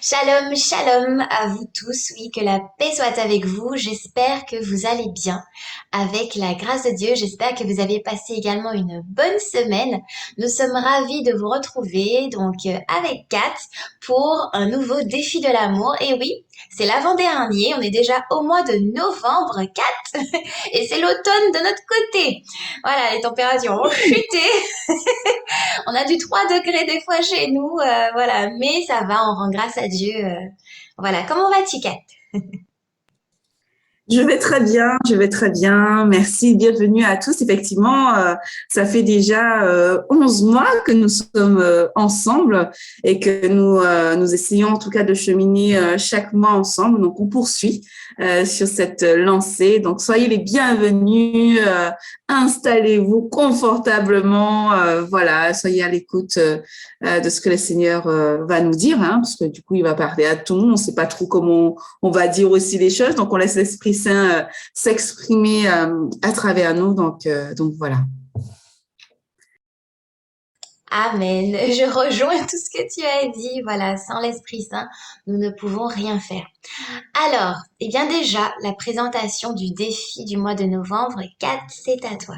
Shalom, shalom à vous tous. Oui, que la paix soit avec vous. J'espère que vous allez bien. Avec la grâce de Dieu, j'espère que vous avez passé également une bonne semaine. Nous sommes ravis de vous retrouver avec Kat pour un nouveau défi de l'amour. Et oui, c'est l'avant-dernier. On est déjà au mois de novembre, Kat, et c'est l'automne de notre côté. Voilà, les températures ont chuté. On a du 3 degrés des fois chez nous, voilà, mais ça va, on rend grâce à Dieu. Voilà, comment vas-tu, Kat? Je vais très bien, je vais très bien. Merci, bienvenue à tous. Effectivement, ça fait déjà 11 mois que nous sommes ensemble et que nous essayons en tout cas de cheminer chaque mois ensemble. Donc, on poursuit sur cette lancée. Donc, soyez les bienvenus, installez-vous confortablement. Voilà, soyez à l'écoute de ce que le Seigneur va nous dire, hein, parce que du coup, il va parler à tout le monde. On ne sait pas trop comment on va dire aussi les choses. Donc, on laisse l'Esprit Saint s'exprimer à travers nous. Donc voilà. Amen. Je rejoins tout ce que tu as dit. Voilà, sans l'Esprit Saint, nous ne pouvons rien faire. Alors, eh bien déjà, la présentation du défi du mois de novembre, Kat, c'est à toi.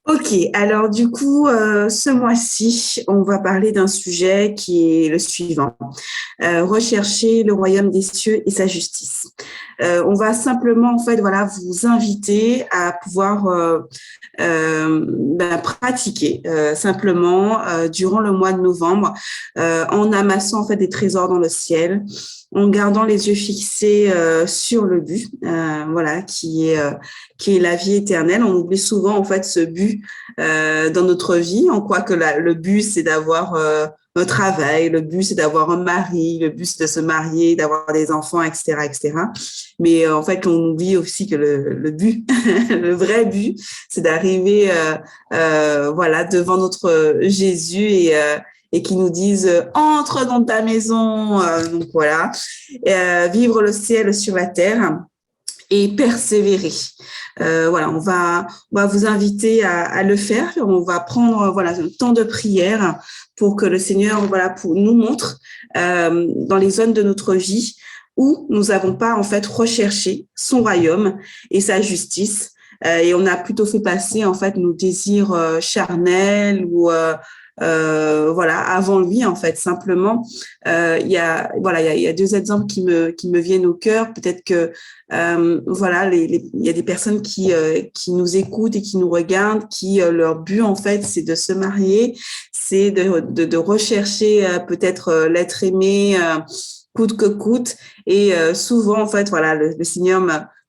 Ok, alors du coup, ce mois-ci, on va parler d'un sujet qui est le suivant. Rechercher le royaume des cieux et sa justice. On va simplement, en fait, voilà, vous inviter à pouvoir pratiquer simplement durant le mois de novembre en amassant en fait des trésors dans le ciel, en gardant les yeux fixés sur le but, voilà, qui est la vie éternelle. On oublie souvent en fait ce but dans notre vie. On croit que le but c'est d'avoir un travail, le but c'est d'avoir un mari, le but c'est de se marier, d'avoir des enfants, etc., etc. Mais en fait, on oublie aussi que le but, le vrai but, c'est d'arriver, voilà, devant notre Jésus et qui nous dise entre dans ta maison. Donc voilà, vivre le ciel sur la terre et persévérer. Voilà, on va vous inviter à le faire. On va prendre voilà un temps de prière pour que le Seigneur voilà pour nous montre dans les zones de notre vie où nous n'avons pas en fait recherché son royaume et sa justice. Et on a plutôt fait passer en fait nos désirs charnels ou voilà avant lui en fait simplement il y a voilà il y a deux exemples qui me viennent au cœur. Peut-être que voilà, il y a des personnes qui nous écoutent et qui nous regardent, qui leur but en fait, c'est de se marier, c'est de rechercher peut-être l'être aimé coûte que coûte. Et souvent en fait, voilà, le Seigneur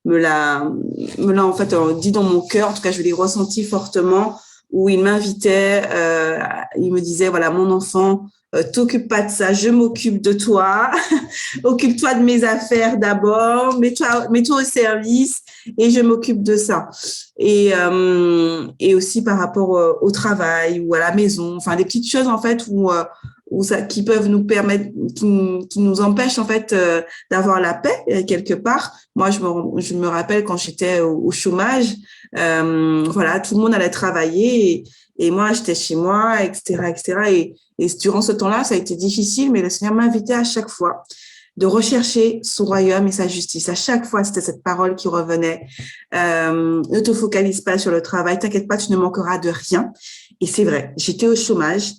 me l'a en fait dit dans mon cœur. En tout cas, je l'ai ressenti fortement où il m'invitait, il me disait voilà, mon enfant, t'occupe pas de ça, je m'occupe de toi. Occupe-toi de mes affaires d'abord, mets-toi au service et je m'occupe de ça. Et aussi par rapport au travail ou à la maison, enfin des petites choses en fait où ça, qui peuvent nous permettre, qui nous empêchent en fait d'avoir la paix quelque part. Moi, je me rappelle quand j'étais au chômage, voilà, tout le monde allait travailler et moi, j'étais chez moi, etc., etc. Et durant ce temps-là, ça a été difficile, mais le Seigneur m'invitait à chaque fois de rechercher son royaume et sa justice. À chaque fois, c'était cette parole qui revenait. Ne te focalise pas sur le travail, t'inquiète pas, tu ne manqueras de rien. Et c'est vrai, j'étais au chômage,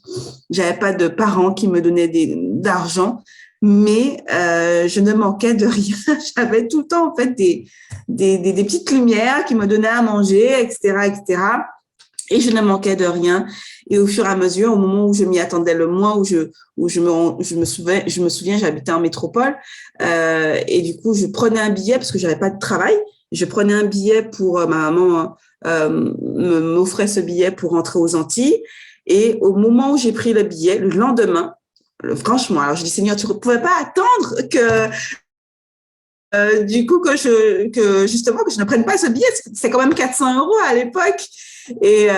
j'avais pas de parents qui me donnaient d'argent, mais je ne manquais de rien. J'avais tout le temps en fait des petites lumières qui me donnaient à manger, etc., etc. Et je ne manquais de rien. Et au fur et à mesure, au moment où je m'y attendais le moins, je me souviens, j'habitais en métropole, et du coup, je prenais un billet parce que j'avais pas de travail. Je prenais un billet pour ma maman m'offrait ce billet pour rentrer aux Antilles. Et au moment où j'ai pris le billet, le lendemain, franchement, alors je dis Seigneur, tu ne pouvais pas attendre que du coup que justement que je ne prenne pas ce billet. C'est quand même 400 € à l'époque. Et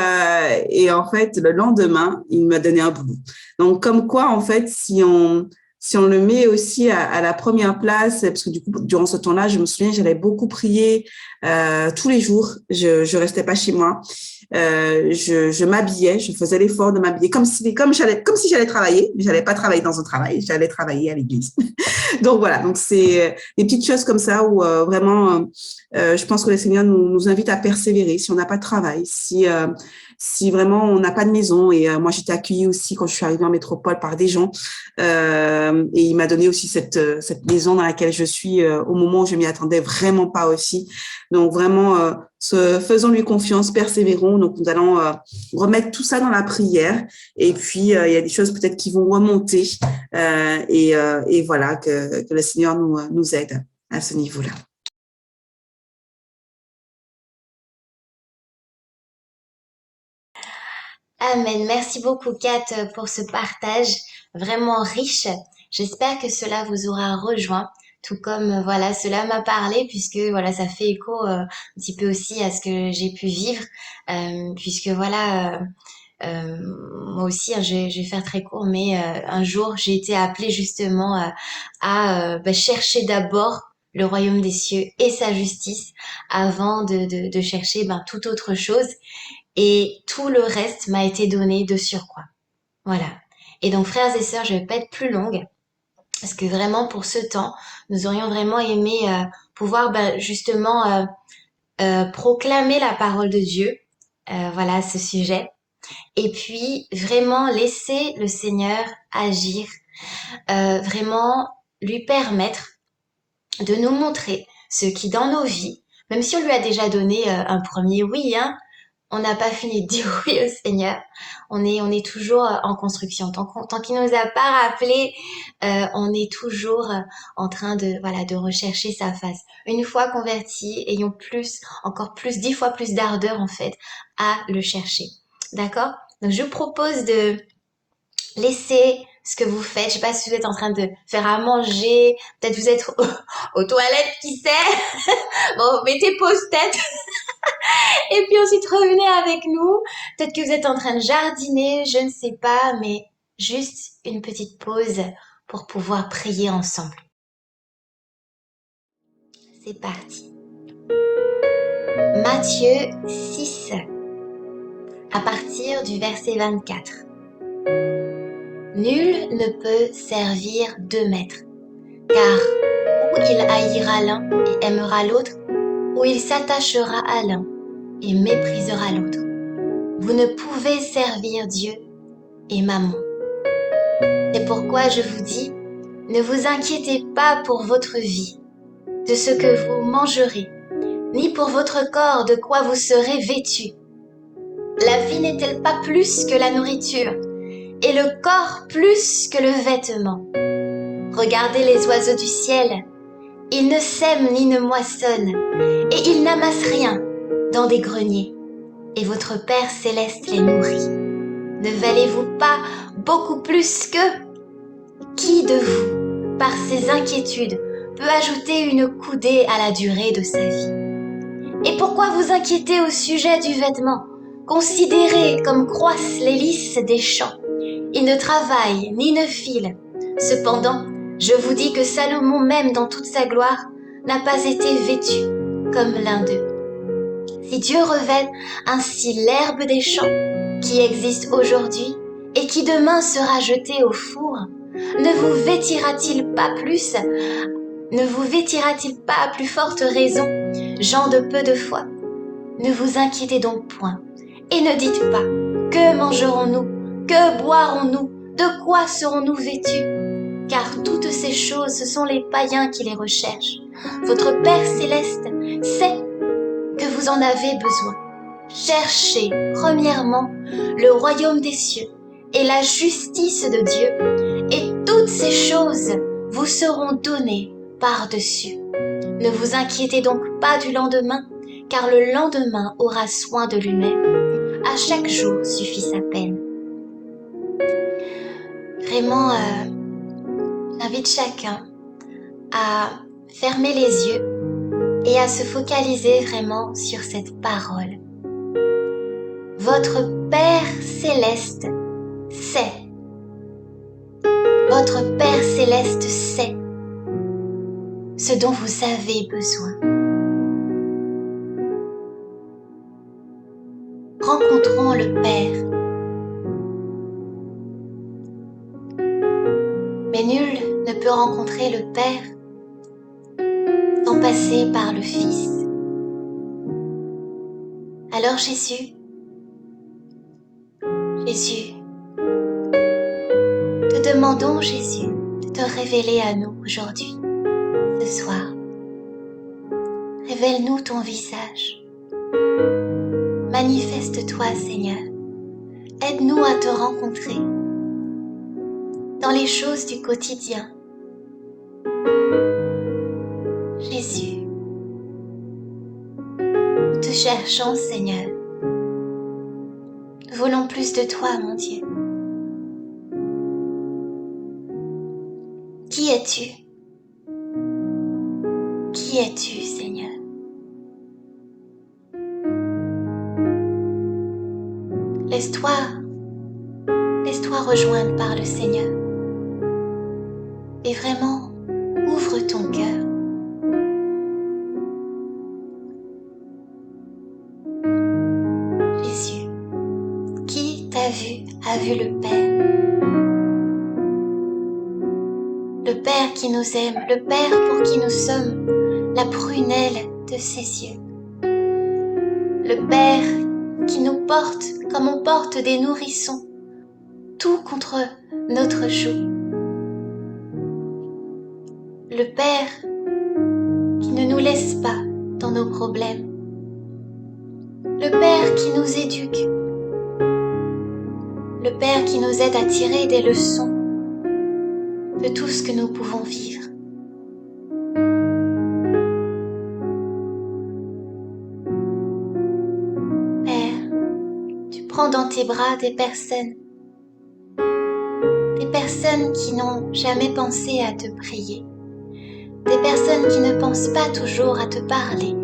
en fait, le lendemain, il m'a donné un boulot. Donc, comme quoi, en fait, si on le met aussi à la première place, parce que du coup, durant ce temps-là, je me souviens, j'allais beaucoup prier tous les jours. Je restais pas chez moi. je m'habillais, je faisais l'effort de m'habiller comme si j'allais travailler, mais j'allais pas travailler dans un travail, j'allais travailler à l'église. Donc voilà, donc c'est des petites choses comme ça où vraiment, je pense que le Seigneur nous invite à persévérer. Si on n'a pas de travail, si vraiment on n'a pas de maison, et moi j'étais accueillie aussi quand je suis arrivée en métropole par des gens, et il m'a donné aussi cette maison dans laquelle je suis au moment où je m'y attendais vraiment pas aussi. Donc vraiment, faisons lui confiance, persévérons. Donc nous allons remettre tout ça dans la prière, et puis il y a des choses peut-être qui vont remonter, et voilà que le Seigneur nous aide à ce niveau-là. Amen. Merci beaucoup, Kat, pour ce partage vraiment riche. J'espère que cela vous aura rejoint, tout comme voilà, cela m'a parlé, puisque voilà, ça fait écho un petit peu aussi à ce que j'ai pu vivre, puisque voilà, moi aussi, hein, je vais faire très court, mais un jour, j'ai été appelée justement à chercher d'abord le royaume des cieux et sa justice avant de chercher toute autre chose. Et tout le reste m'a été donné de surcroît. Voilà. Et donc, frères et sœurs, je vais pas être plus longue, parce que vraiment, pour ce temps, nous aurions vraiment aimé pouvoir justement proclamer la parole de Dieu, voilà, à ce sujet. Et puis, vraiment laisser le Seigneur agir, vraiment lui permettre de nous montrer ce qui, dans nos vies, même si on lui a déjà donné un premier oui, hein, on n'a pas fini de dire oui au Seigneur. On est toujours en construction. Tant qu'il nous a pas rappelé, on est toujours en train de rechercher sa face. Une fois convertis, ayons encore plus, 10 fois plus d'ardeur en fait à le chercher. D'accord? Donc je propose de laisser ce que vous faites. Je sais pas si vous êtes en train de faire à manger, peut-être vous êtes aux toilettes, qui sait? Bon, mettez pause tête. Et puis ensuite, revenez avec nous. Peut-être que vous êtes en train de jardiner, je ne sais pas, mais juste une petite pause pour pouvoir prier ensemble. C'est parti. Matthieu 6, à partir du verset 24. Nul ne peut servir deux maîtres, car ou il haïra l'un et aimera l'autre, ou il s'attachera à l'un et méprisera l'autre. Vous ne pouvez servir Dieu et Mammon. C'est pourquoi je vous dis, ne vous inquiétez pas pour votre vie, de ce que vous mangerez, ni pour votre corps de quoi vous serez vêtus. La vie n'est-elle pas plus que la nourriture, et le corps plus que le vêtement? Regardez les oiseaux du ciel, ils ne sèment ni ne moissonnent, et ils n'amassent rien dans des greniers, et votre Père céleste les nourrit. Ne valez-vous pas beaucoup plus qu'eux? Qui de vous, par ses inquiétudes, peut ajouter une coudée à la durée de sa vie? Et pourquoi vous inquiétez au sujet du vêtement? Considérez comme croissent les lys des champs. Ils ne travaillent ni ne filent. Cependant, je vous dis que Salomon même dans toute sa gloire n'a pas été vêtu comme l'un d'eux. Si Dieu revêt ainsi l'herbe des champs qui existe aujourd'hui et qui demain sera jetée au four, ne vous vêtira-t-il pas à plus forte raison, gens de peu de foi? Ne vous inquiétez donc point, et ne dites pas, que mangerons-nous? Que boirons-nous? De quoi serons-nous vêtus? Car toutes ces choses, ce sont les païens qui les recherchent. Votre Père céleste sait que vous en avez besoin. Cherchez premièrement le royaume des cieux et la justice de Dieu, et toutes ces choses vous seront données par-dessus. Ne vous inquiétez donc pas du lendemain, car le lendemain aura soin de lui-même. À chaque jour suffit sa peine. Vraiment, j'invite chacun à fermer les yeux et à se focaliser vraiment sur cette parole. Votre Père céleste sait. Votre Père céleste sait ce dont vous avez besoin. rencontrons le Père. Mais nul ne peut rencontrer le Père sans passer par le Fils. Alors Jésus, te demandons Jésus de te révéler à nous aujourd'hui, ce soir. Révèle-nous ton visage. Manifeste-toi Seigneur. Aide-nous à te rencontrer dans les choses du quotidien. Jésus, nous te cherchons Seigneur. Nous voulons plus de toi mon Dieu. Qui es-tu? Qui es-tu Seigneur? Laisse-toi rejoindre par le Seigneur. Et vraiment, ouvre ton cœur. Jésus, qui t'a vu a vu le Père. Le Père qui nous aime, le Père pour qui nous sommes la prunelle de ses yeux. Le Père qui nous porte comme on porte des nourrissons, tout contre notre joug. Le Père qui ne nous laisse pas dans nos problèmes. Le Père qui nous éduque. Le Père qui nous aide à tirer des leçons de tout ce que nous pouvons vivre. Père, tu prends dans tes bras des personnes qui n'ont jamais pensé à te prier, des personnes qui ne pensent pas toujours à te parler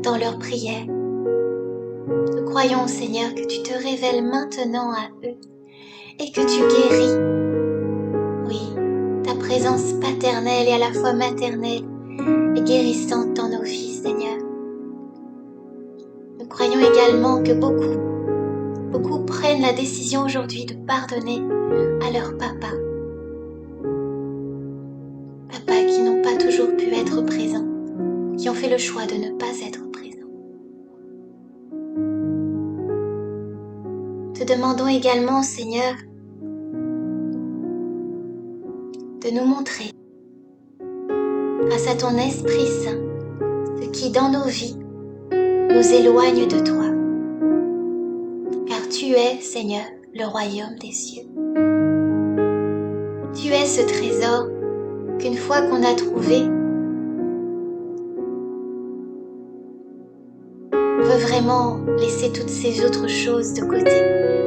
dans leurs prières. Nous croyons, Seigneur, que tu te révèles maintenant à eux et que tu guéris. Oui, ta présence paternelle et à la fois maternelle est guérissante dans nos vies, Seigneur. Nous croyons également que beaucoup prennent la décision aujourd'hui de pardonner à leur papa. Papa qui n'ont pas toujours pu être présents, qui ont fait le choix de ne pas être présents. Te demandons également, Seigneur, de nous montrer, grâce à ton Esprit Saint, ce qui dans nos vies nous éloigne de toi. Car tu es, Seigneur, le royaume des cieux. Tu es ce trésor qu'une fois qu'on a trouvé, on veut vraiment laisser toutes ces autres choses de côté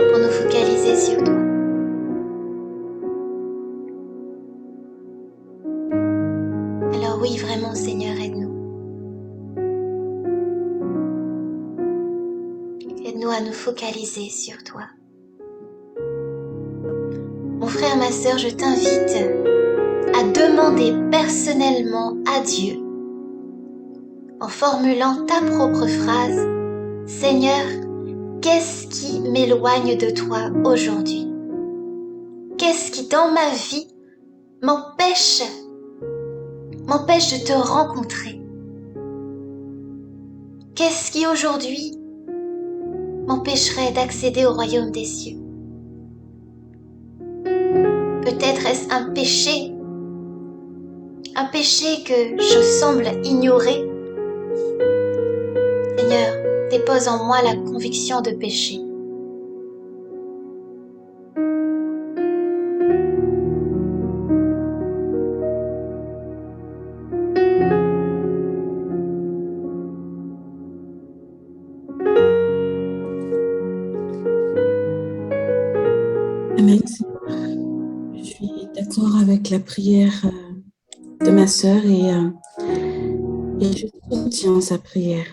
pour nous focaliser sur toi. Alors oui, vraiment, Seigneur, aide-nous. Aide-nous à nous focaliser sur toi. Mon frère, ma sœur, je t'invite à demander personnellement à Dieu, en formulant ta propre phrase, « Seigneur, qu'est-ce qui m'éloigne de toi aujourd'hui? Qu'est-ce qui dans ma vie m'empêche de te rencontrer? Qu'est-ce qui aujourd'hui m'empêcherait d'accéder au royaume des cieux? Peut-être est-ce un péché que je semble ignorer. Seigneur, dépose en moi la conviction de péché. Amen. Je suis d'accord avec la prière de ma sœur et je soutiens sa prière.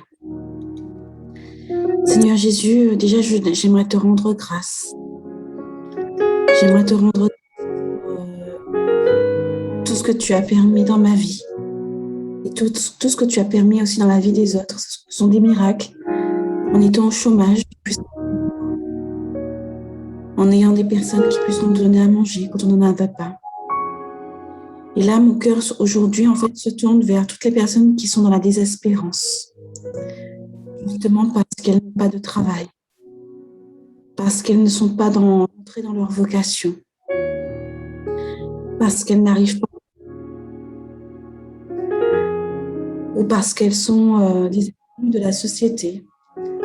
Seigneur Jésus, déjà j'aimerais te rendre grâce. J'aimerais te rendre grâce pour tout ce que tu as permis dans ma vie et tout ce que tu as permis aussi dans la vie des autres. Ce sont des miracles. En étant au chômage, en ayant des personnes qui puissent nous donner à manger quand on n'en avait pas. Et là, mon cœur aujourd'hui, en fait, se tourne vers toutes les personnes qui sont dans la désespérance, justement parce qu'elles n'ont pas de travail, parce qu'elles ne sont pas entrées dans leur vocation, parce qu'elles n'arrivent pas, ou parce qu'elles sont des exclus de la société.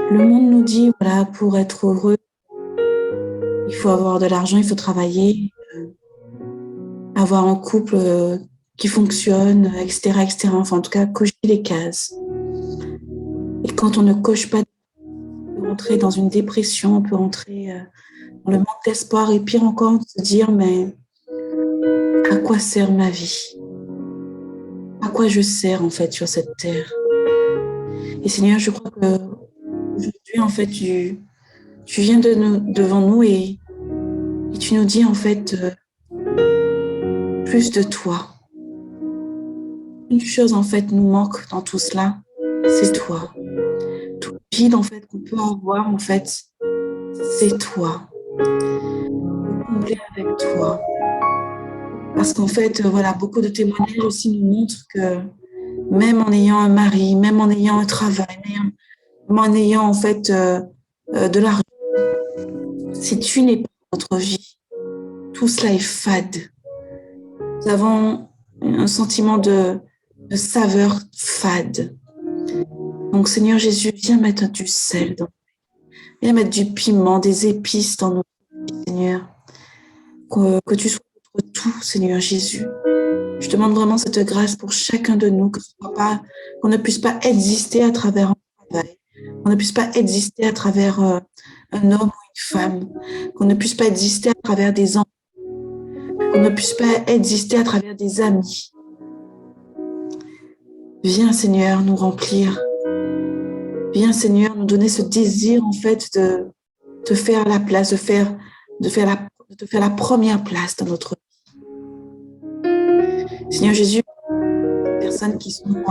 Le monde nous dit, voilà, pour être heureux, il faut avoir de l'argent, il faut travailler, avoir un couple qui fonctionne, etc., etc. Enfin, en tout cas, cocher les cases. Et quand on ne coche pas, on peut rentrer dans une dépression, on peut rentrer dans le manque d'espoir et pire encore, se dire, mais à quoi sert ma vie? À quoi je sers en fait sur cette terre? Et Seigneur, je crois que aujourd'hui, en fait, tu viens devant nous et tu nous dis en fait plus de toi. Une chose en fait nous manque dans tout cela, c'est toi. Tout le vide en fait qu'on peut avoir en fait, c'est toi. Le combler avec toi. Parce qu'en fait, voilà, beaucoup de témoignages aussi nous montrent que même en ayant un mari, même en ayant un travail, même en ayant en fait de l'argent, si tu n'es pas dans notre vie, tout cela est fade. Nous avons un sentiment de saveur fade. Donc Seigneur Jésus, viens mettre du sel dans nous. Viens mettre du piment, des épices dans nos vies, Seigneur. Que tu sois notre tout, Seigneur Jésus. Je demande vraiment cette grâce pour chacun de nous, qu'on ne puisse pas exister à travers un travail, qu'on ne puisse pas exister à travers un homme ou une femme, qu'on ne puisse pas exister à travers des enfants, qu'on ne puisse pas exister à travers des amis. Viens, Seigneur, nous remplir. Viens, Seigneur, nous donner ce désir, en fait, de faire la place, de faire la première place dans notre vie. Seigneur Jésus, les personnes qui sont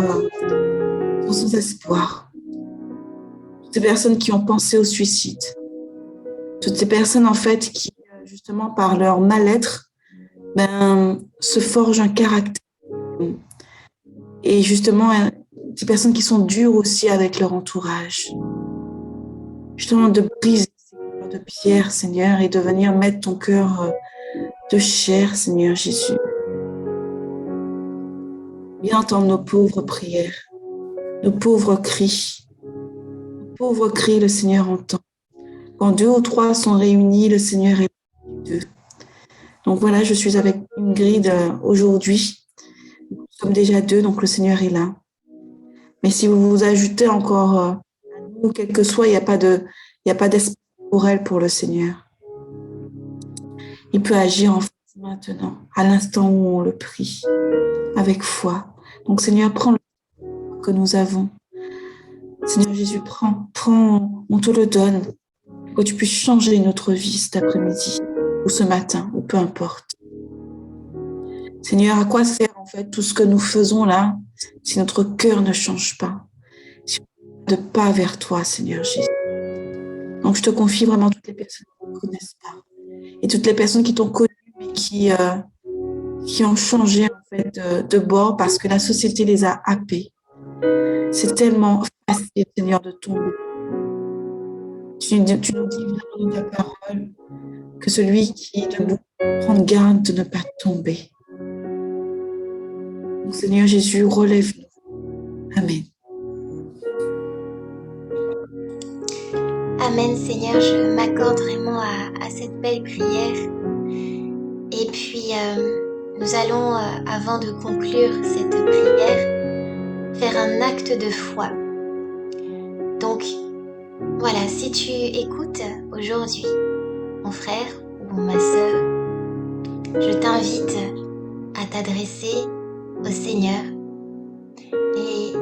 sans espoir, toutes ces personnes qui ont pensé au suicide, toutes ces personnes, en fait, qui, justement, par leur mal-être, se forgent un caractère. Et justement, ces personnes qui sont dures aussi avec leur entourage. Je te demande de briser ces cœurs de pierre, Seigneur, et de venir mettre ton cœur de chair, Seigneur Jésus. Viens entendre nos pauvres prières, nos pauvres cris. Nos pauvres cris, le Seigneur entend. Quand 2 ou 3 sont réunis, le Seigneur est d'eux. Donc voilà, je suis avec Ingrid aujourd'hui. Nous sommes déjà 2, donc le Seigneur est là. Mais si vous vous ajoutez encore à nous, quel que soit, il n'y a pas d'espoir pour elle, pour le Seigneur. Il peut agir en fait maintenant, à l'instant où on le prie, avec foi. Donc Seigneur, prends le temps que nous avons. Seigneur Jésus, prends, on te le donne, que tu puisses changer notre vie cet après-midi, ou ce matin, ou peu importe. Seigneur, à quoi sert en fait tout ce que nous faisons là, si notre cœur ne change pas, si on ne va pas vers toi, Seigneur Jésus. Donc je te confie vraiment toutes les personnes qui ne te connaissent pas, et toutes les personnes qui t'ont connu, mais qui ont changé en fait de bord parce que la société les a happés. C'est tellement facile, Seigneur, de tomber. Tu nous dis vraiment dans ta parole que celui qui est debout prend garde de ne pas tomber. Donc, Seigneur Jésus, relève-nous. Amen. Amen, Seigneur, je m'accorde vraiment à cette belle prière. Et puis, nous allons, avant de conclure cette prière, faire un acte de foi. Donc, voilà, si tu écoutes aujourd'hui mon frère ou ma sœur, je t'invite à t'adresser au Seigneur et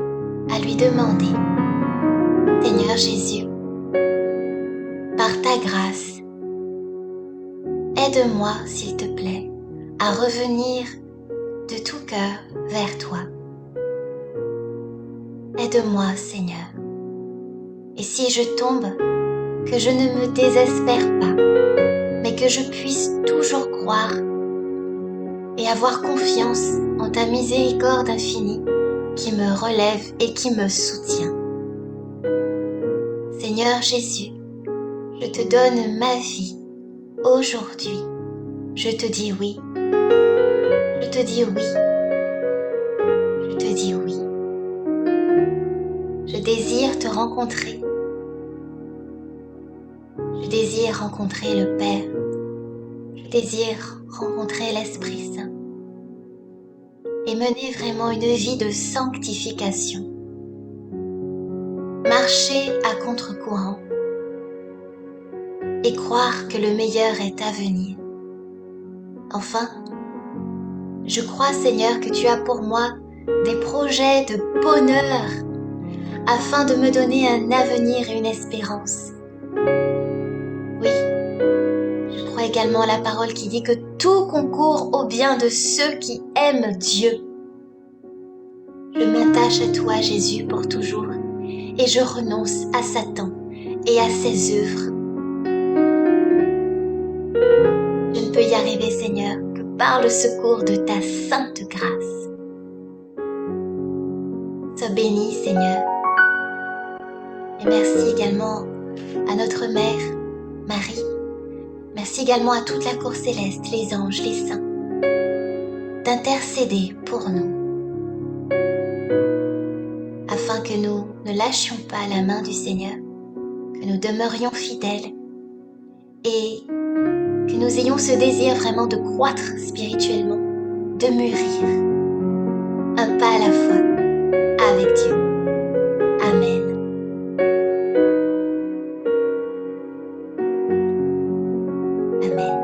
à lui demander, Seigneur Jésus, par ta grâce, aide-moi, s'il te plaît, à revenir de tout cœur vers toi. Aide-moi, Seigneur. Et si je tombe, que je ne me désespère pas, mais que je puisse toujours croire et avoir confiance en ta miséricorde infinie qui me relève et qui me soutient. Seigneur Jésus, je te donne ma vie aujourd'hui. Je te dis oui. Je te dis oui. Je te dis oui. Je désire te rencontrer. Je désire rencontrer le Père. Je désire rencontrer l'Esprit Saint et mener vraiment une vie de sanctification. Marcher à contre-courant et croire que le meilleur est à venir. Enfin, je crois, Seigneur, que tu as pour moi des projets de bonheur afin de me donner un avenir et une espérance. Oui, je crois également à la parole qui dit que tout concourt au bien de ceux qui aiment Dieu. Je m'attache à toi, Jésus, pour toujours, et je renonce à Satan et à ses œuvres. Je ne peux y arriver, Seigneur, que par le secours de ta sainte grâce. Sois béni, Seigneur. Et merci également à notre Mère, Marie. Merci également à toute la cour céleste, les anges, les saints, d'intercéder pour nous, afin que nous ne lâchions pas la main du Seigneur, que nous demeurions fidèles et que nous ayons ce désir vraiment de croître spirituellement, de mûrir, un pas à la fois, avec Dieu. Amen. Amen.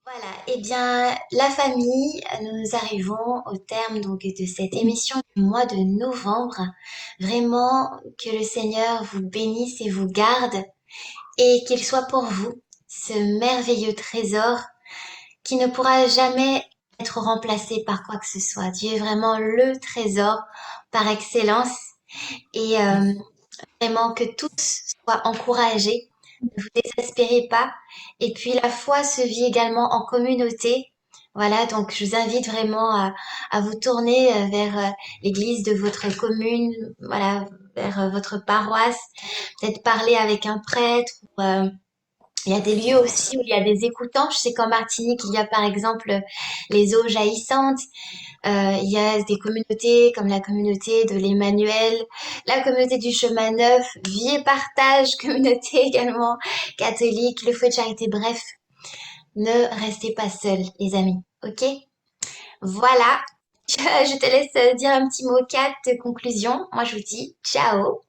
Voilà, eh bien, la famille, nous arrivons au terme donc de cette émission du mois de novembre. Vraiment, que le Seigneur vous bénisse et vous garde et qu'il soit pour vous ce merveilleux trésor qui ne pourra jamais être remplacé par quoi que ce soit. Dieu est vraiment le trésor par excellence et vraiment que tous soient encouragés. Ne vous désespérez pas. Et puis la foi se vit également en communauté. Voilà, donc je vous invite vraiment à vous tourner vers l'église de votre commune, voilà, vers votre paroisse, peut-être parler avec un prêtre. Il y a des lieux aussi où il y a des écoutants. Je sais qu'en Martinique, il y a par exemple les eaux jaillissantes. Il y a des communautés comme la communauté de l'Emmanuel, la communauté du Chemin Neuf, Vie et Partage, communauté également catholique, le Feu de Charité. Bref, ne restez pas seuls, les amis. Ok? Voilà. Je te laisse dire un petit mot 4 de conclusion. Moi, je vous dis ciao.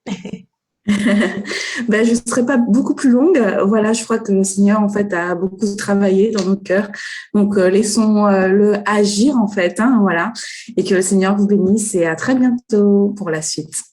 Ben, je ne serai pas beaucoup plus longue. Voilà, je crois que le Seigneur, en fait, a beaucoup travaillé dans nos cœurs. Donc, laissons-le agir, en fait, hein, voilà. Et que le Seigneur vous bénisse et à très bientôt pour la suite.